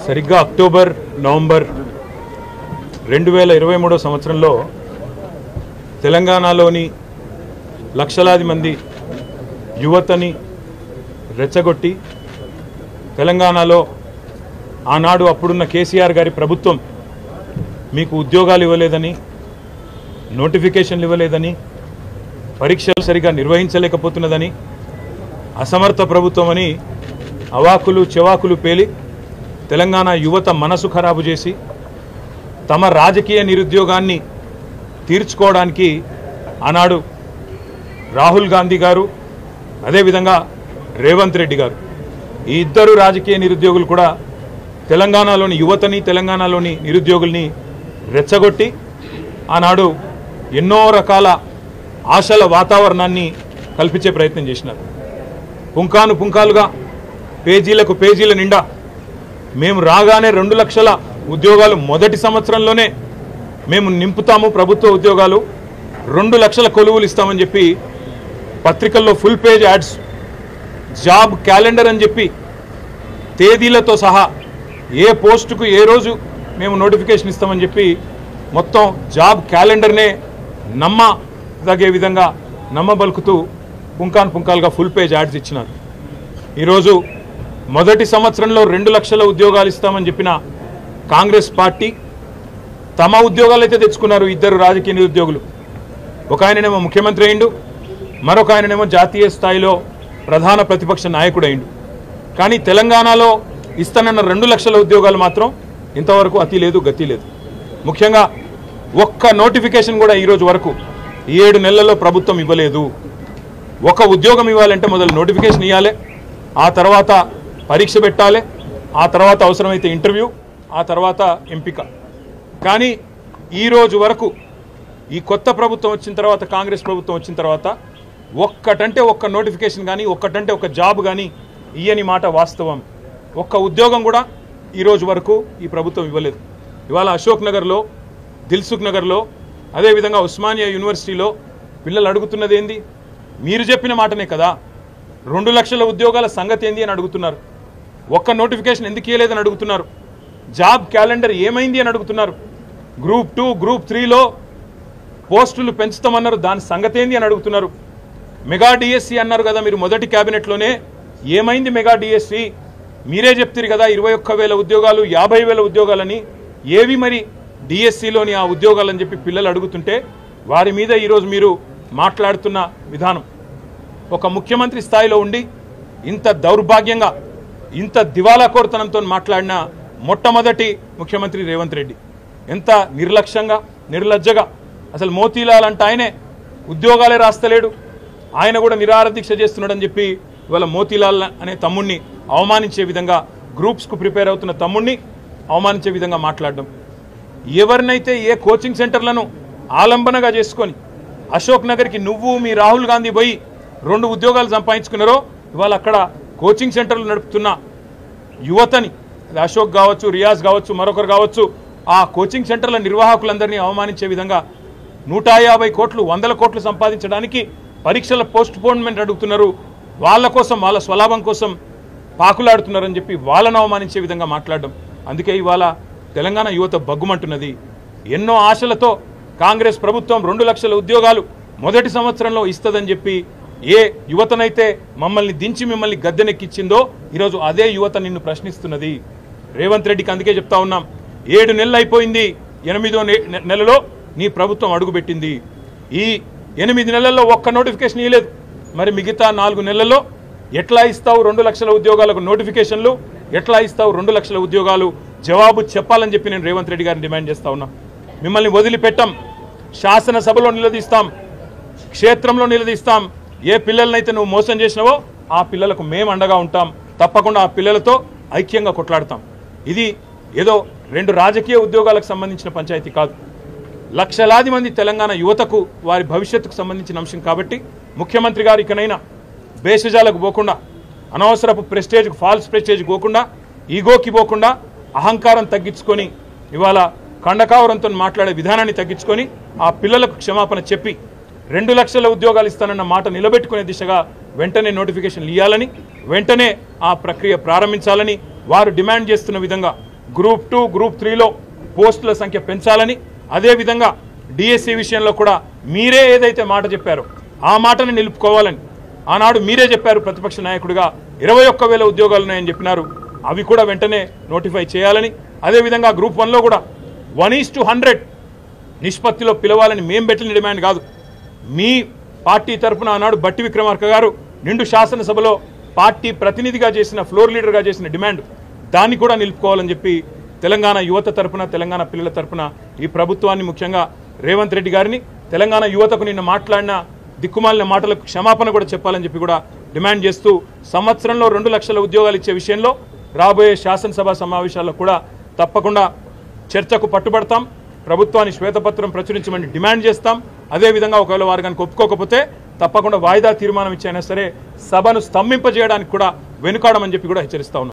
సరిగ్గా October November 2023 సంవత్సరంలో తెలంగాణలోని లక్షలాది మంది యువతని రెచ్చగొట్టి తెలంగాణలో ఆనాడు అప్పుడున్న కేసీఆర్ గారి ప్రభుత్వం మీకు ఉద్యోగాలు ఇవ్వలేదని, నోటిఫికేషన్లు ఇవ్వలేదని, పరీక్షలు సరిగా నిర్వహించలేకపోతున్నదని, అసమర్థ ప్రభుత్వం అని అవాకులు చెవాకులు పేలి తెలంగాణ యువత మనసు ఖరాబు చేసి తమ రాజకీయ నిరుద్యోగాన్ని తీర్చుకోవడానికి ఆనాడు రాహుల్ గాంధీ గారు, అదేవిధంగా రేవంత్ రెడ్డి గారు, ఈ ఇద్దరు రాజకీయ నిరుద్యోగులు కూడా తెలంగాణలోని యువతని, తెలంగాణలోని నిరుద్యోగుల్ని రెచ్చగొట్టి ఆనాడు ఎన్నో రకాల ఆశల వాతావరణాన్ని కల్పించే ప్రయత్నం చేసినారు. పుంకాను పుంకాలుగా పేజీలకు పేజీల నిండా మేము రాగానే 2 లక్షల ఉద్యోగాలు మొదటి సంవత్సరంలోనే మేము నింపుతాము, ప్రభుత్వ ఉద్యోగాలు 2 లక్షల కొలువులు ఇస్తామని చెప్పి పత్రికల్లో full page ads, job calendar అని చెప్పి తేదీలతో సహా ఏ పోస్టుకు ఏ రోజు మేము నోటిఫికేషన్ ఇస్తామని చెప్పి మొత్తం జాబ్ క్యాలెండర్నే నమ్మదగే విధంగా నమ్మబలుకుతూ పుంకాను పుంకాలుగా ఫుల్ పేజ్ యాడ్స్ ఇచ్చినారు. ఈరోజు మొదటి సంవత్సరంలో 2 లక్షల ఉద్యోగాలు ఇస్తామని చెప్పిన కాంగ్రెస్ పార్టీ తమ ఉద్యోగాలు అయితే తెచ్చుకున్నారు. ఇద్దరు రాజకీయ నిరుద్యోగులు, ఒక ఆయననేమో ముఖ్యమంత్రి అయిండు, మరొక ఆయననేమో జాతీయ స్థాయిలో ప్రధాన ప్రతిపక్ష నాయకుడు అయిండు. కానీ తెలంగాణలో ఇస్తానన్న 2 లక్షల ఉద్యోగాలు మాత్రం ఇంతవరకు అతి లేదు, గతి లేదు. ముఖ్యంగా ఒక్క నోటిఫికేషన్ కూడా ఈరోజు వరకు 7 నెలల్లో ప్రభుత్వం ఇవ్వలేదు. ఒక ఉద్యోగం ఇవ్వాలంటే మొదలు నోటిఫికేషన్ ఇవ్వాలి, ఆ తర్వాత పరీక్ష పెట్టాలి, ఆ తర్వాత అవసరమైతే ఇంటర్వ్యూ, ఆ తర్వాత ఎంపిక. కానీ ఈరోజు వరకు ఈ కొత్త ప్రభుత్వం వచ్చిన తర్వాత, కాంగ్రెస్ ప్రభుత్వం వచ్చిన తర్వాత ఒక్కటంటే ఒక్క నోటిఫికేషన్ కానీ, ఒక్కటంటే ఒక జాబ్ కానీ ఇయ్యని మాట వాస్తవం. ఒక్క ఉద్యోగం కూడా ఈరోజు వరకు ఈ ప్రభుత్వం ఇవ్వలేదు. ఇవాళ అశోక్ నగర్లో, దిల్సుఖ్ నగర్లో, అదేవిధంగా ఉస్మానియా యూనివర్సిటీలో పిల్లలు అడుగుతున్నది ఏంది? మీరు చెప్పిన మాటనే కదా, 2 లక్షల ఉద్యోగాల సంగతి ఏంది అని అడుగుతున్నారు. ఒక్క నోటిఫికేషన్ ఎందుకు ఇవ్వలేదని అడుగుతున్నారు. జాబ్ క్యాలెండర్ ఏమైంది అని అడుగుతున్నారు. గ్రూప్ 2, గ్రూప్ 3లో పోస్టులు పెంచుతామన్నారు, దాని సంగతి ఏంది అని అడుగుతున్నారు. మెగా డిఎస్సి అన్నారు కదా మీరు మొదటి క్యాబినెట్లోనే, ఏమైంది మెగా డిఎస్సి? మీరే చెప్తారు కదా 21,000 ఉద్యోగాలు, 50,000 ఉద్యోగాలని, ఏవి మరి డిఎస్సిలోని ఆ ఉద్యోగాలని చెప్పి పిల్లలు అడుగుతుంటే వారి మీద ఈరోజు మీరు మాట్లాడుతున్న విధానం, ఒక ముఖ్యమంత్రి స్థాయిలో ఉండి ఇంత దౌర్భాగ్యంగా, ఇంత దివాలాకోరుతనంతో మాట్లాడిన మొట్టమొదటి ముఖ్యమంత్రి రేవంత్ రెడ్డి. ఎంత నిర్లక్ష్యంగా, నిర్లజ్జగా, అసలు మోతీలాల్ అంటే ఆయనే ఉద్యోగాలే రాస్తలేడు, ఆయన కూడా నిరాహార దీక్ష చేస్తున్నాడని చెప్పి ఇవాళ మోతీలాల్ అనే తమ్ముడిని అవమానించే విధంగా, గ్రూప్స్కు ప్రిపేర్ అవుతున్న తమ్ముడిని అవమానించే విధంగా మాట్లాడడం. ఎవరినైతే ఏ కోచింగ్ సెంటర్లను ఆలంబనగా చేసుకొని అశోక్ నగర్కి నువ్వు మీ రాహుల్ గాంధీ పోయి 2 ఉద్యోగాలు సంపాదించుకున్నారో, ఇవాళ అక్కడ కోచింగ్ సెంటర్లు నడుపుతున్న యువతని, అశోక్ కావచ్చు, రియాజ్ కావచ్చు, మరొకరు కావచ్చు, ఆ కోచింగ్ సెంటర్ల నిర్వాహకులందరినీ అవమానించే విధంగా 150 కోట్లు, 100 కోట్లు సంపాదించడానికి పరీక్షల పోస్ట్ పోన్మెంట్ అడుగుతున్నారు. వాళ్ళ కోసం, వాళ్ళ స్వలాభం కోసం పాకులాడుతున్నారని చెప్పి వాళ్ళను అవమానించే విధంగా మాట్లాడడం. అందుకే ఇవాళ తెలంగాణ యువత బగ్గుమంటున్నది. ఎన్నో ఆశలతో కాంగ్రెస్ ప్రభుత్వం 2 లక్షల ఉద్యోగాలు మొదటి సంవత్సరంలో ఇస్తుందని చెప్పి ఏ యువతనైతే మమ్మల్ని దించి మిమ్మల్ని గద్దెనెక్కించిందో ఈరోజు అదే యువత నిన్ను ప్రశ్నిస్తున్నది. రేవంత్ రెడ్డికి అందుకే చెప్తా ఉన్నాం, 7 నెలలు అయిపోయింది, 8వ నెలలో నీ ప్రభుత్వం అడుగుపెట్టింది. ఈ 8 నెలల్లో ఒక్క నోటిఫికేషన్ ఇవ్వలేదు. మరి మిగతా 4 నెలల్లో ఎట్లా ఇస్తావు 2 లక్షల ఉద్యోగాలకు నోటిఫికేషన్లు? ఎట్లా ఇస్తావు 2 లక్షల ఉద్యోగాలు? జవాబు చెప్పాలని చెప్పి నేను రేవంత్ రెడ్డి గారిని డిమాండ్ చేస్తా ఉన్నా. మిమ్మల్ని వదిలిపెట్టాం, శాసనసభలో నిలదీస్తాం, క్షేత్రంలో నిలదీస్తాం. ఏ పిల్లలనైతే నువ్వు మోసం చేసినావో ఆ పిల్లలకు మేము అండగా ఉంటాం. తప్పకుండా ఆ పిల్లలతో ఐక్యంగా కొట్లాడతాం. ఇది ఏదో 2 రాజకీయ ఉద్యోగాలకు సంబంధించిన పంచాయతీ కాదు, లక్షలాది మంది తెలంగాణ యువతకు వారి భవిష్యత్తుకు సంబంధించిన అంశం. కాబట్టి ముఖ్యమంత్రి గారు ఇకనైనా భేషజాలకు పోకుండా, అనవసరపు ప్రెస్టేజ్కు, ఫాల్స్ ప్రెస్టేజ్కి పోకుండా, ఈగోకి పోకుండా అహంకారం తగ్గించుకొని ఇవాళ కండకావరంతో మాట్లాడే విధానాన్ని తగ్గించుకొని ఆ పిల్లలకు క్షమాపణ చెప్పి 2 లక్షల ఉద్యోగాలు ఇస్తానన్న మాట నిలబెట్టుకునే దిశగా వెంటనే నోటిఫికేషన్లు ఇవ్వాలని, వెంటనే ఆ ప్రక్రియ ప్రారంభించాలని వారు డిమాండ్ చేస్తున్న విధంగా గ్రూప్ 2 గ్రూప్ 3లో పోస్టుల సంఖ్య పెంచాలని, అదేవిధంగా డిఎస్సి విషయంలో కూడా మీరే ఏదైతే మాట చెప్పారో ఆ మాటను నిలుపుకోవాలని ఆనాడు మీరే చెప్పారు. ప్రతిపక్ష నాయకుడిగా 21,000 ఉద్యోగాలు ఉన్నాయని చెప్పినారు. అవి కూడా వెంటనే నోటిఫై చేయాలని, అదేవిధంగా గ్రూప్ 1లో కూడా 1:100 నిష్పత్తిలో పిలవాలని మేం పెట్టిన డిమాండ్ కాదు. మీ పార్టీ తరఫున ఆనాడు బట్టి విక్రమార్క గారు నిండు శాసనసభలో పార్టీ ప్రతినిధిగా చేసిన, ఫ్లోర్ లీడర్గా చేసిన డిమాండ్, దాన్ని కూడా నిలుపుకోవాలని చెప్పి తెలంగాణ యువత తరఫున, తెలంగాణ పిల్లల తరఫున ఈ ప్రభుత్వాన్ని, ముఖ్యంగా రేవంత్ రెడ్డి గారిని, తెలంగాణ యువతకు నిన్న మాట్లాడిన దిక్కుమాలిన మాటలకు క్షమాపణ కూడా చెప్పాలని చెప్పి కూడా డిమాండ్ చేస్తూ, సంవత్సరంలో 2 లక్షల ఉద్యోగాలు ఇచ్చే విషయంలో రాబోయే శాసనసభ సమావేశాల్లో కూడా తప్పకుండా చర్చకు పట్టుబడతాం. ప్రభుత్వాన్ని శ్వేతపత్రం ప్రచురించమని డిమాండ్ చేస్తాం. అదేవిధంగా ఒకవేళ వారు కనుక ఒప్పుకోకపోతే తప్పకుండా వాయిదా తీర్మానం ఇచ్చైనా సరే సభను స్తంభింపజేయడానికి కూడా వెనుకాడమని చెప్పి కూడా హెచ్చరిస్తా ఉన్నాం.